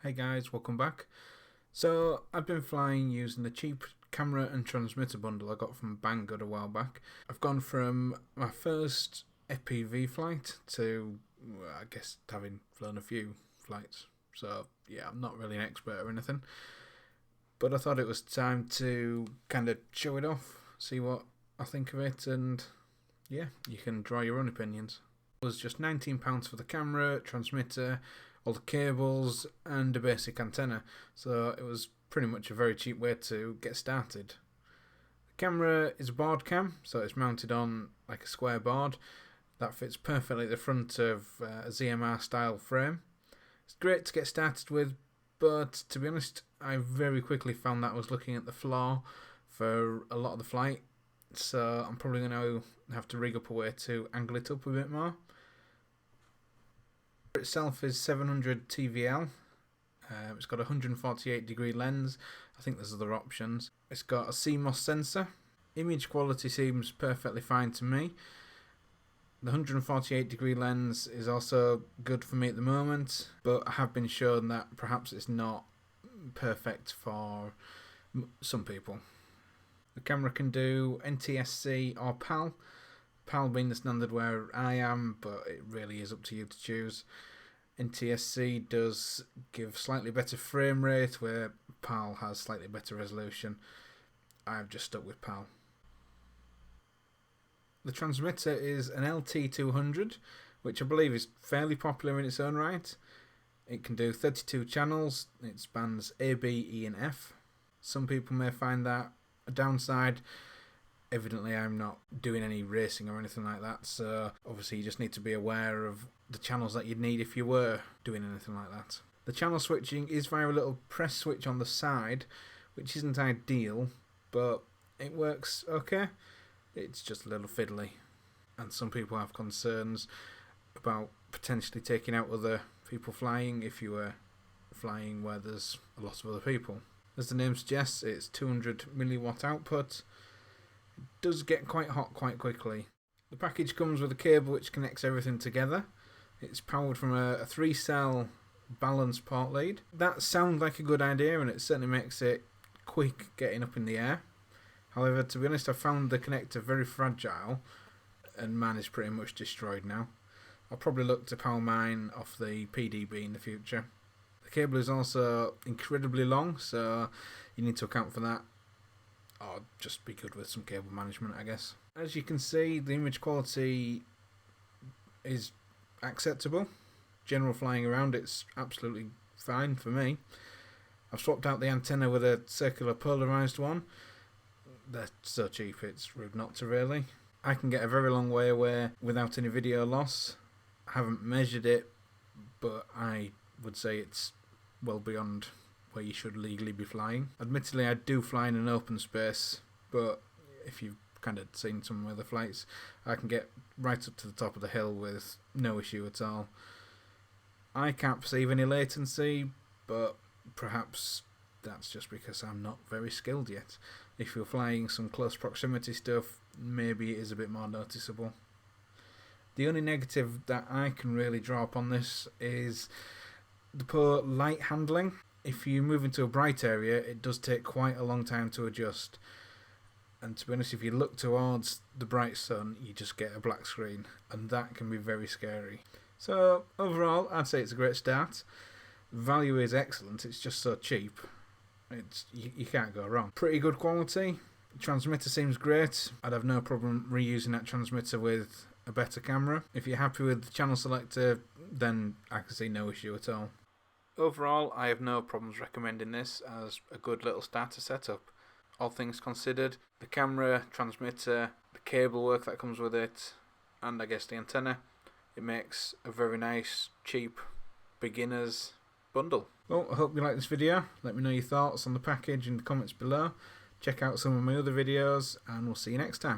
Hey guys, welcome back. So I've been flying using the cheap camera and transmitter bundle I got from Banggood a while back. I've gone from my first FPV flight to, I guess, having flown a few flights. So yeah, I'm not really an expert or anything. But I thought it was time to kind of show it off, see what I think of it, and yeah, you can draw your own opinions. It was just £19 for the camera, transmitter, all the cables and a basic antenna, so it was pretty much a very cheap way to get started. The camera is a board cam, so it's mounted on like a square board that fits perfectly at the front of a ZMR style frame. It's great to get started with, but to be honest, I very quickly found that I was looking at the floor for a lot of the flight, so I'm probably going to have to rig up a way to angle it up a bit more. Itself is 700TVL. It's got a 148-degree lens. I think there's other options. It's got a CMOS sensor. Image quality seems perfectly fine to me. The 148-degree lens is also good for me at the moment, but I have been shown that perhaps it's not perfect for some people. The camera can do NTSC or PAL. PAL being the standard where I am, but it really is up to you to choose. NTSC does give slightly better frame rate, where PAL has slightly better resolution. I've just stuck with PAL. The transmitter is an LT200, which I believe is fairly popular in its own right. It can do 32 channels. It spans A, B, E and F. Some people may find that a downside. Evidently I'm not doing any racing or anything like that, so obviously you just need to be aware of the channels that you'd need if you were doing anything like that. The channel switching is via a little press switch on the side, which isn't ideal, but it works okay. It's just a little fiddly, and some people have concerns about potentially taking out other people flying if you were flying where there's a lot of other people. As the name suggests, it's 200 milliwatt output. It does get quite hot quite quickly. The package comes with a cable which connects everything together. It's powered from a 3-cell balance port lead. That sounds like a good idea, and it certainly makes it quick getting up in the air. However, to be honest, I found the connector very fragile, and mine is pretty much destroyed now. I'll probably look to power mine off the PDB in the future. The cable is also incredibly long, so you need to account for that. Or just be good with some cable management, I guess. As you can see, the image quality is acceptable. General flying around, it's absolutely fine for me. I've swapped out the antenna with a circular polarised one. They're so cheap, it's rude not to really. I can get a very long way away without any video loss. I haven't measured it, but I would say it's well beyond where you should legally be flying. Admittedly, I do fly in an open space, but if you've kind of seen some other flights, I can get right up to the top of the hill with no issue at all. I can't perceive any latency, but perhaps that's just because I'm not very skilled yet. If you're flying some close proximity stuff, maybe it is a bit more noticeable. The only negative that I can really draw upon this is the poor light handling. If you move into a bright area, it does take quite a long time to adjust. And to be honest, if you look towards the bright sun, you just get a black screen, and that can be very scary. So overall, I'd say it's a great start. Value is excellent, it's just so cheap. You can't go wrong. Pretty good quality. The transmitter seems great. I'd have no problem reusing that transmitter with a better camera. If you're happy with the channel selector, then I can see no issue at all. Overall, I have no problems recommending this as a good little starter setup. All things considered, the camera, transmitter, the cable work that comes with it, and I guess the antenna, it makes a very nice, cheap, beginner's bundle. Well, I hope you like this video. Let me know your thoughts on the package in the comments below. Check out some of my other videos, and we'll see you next time.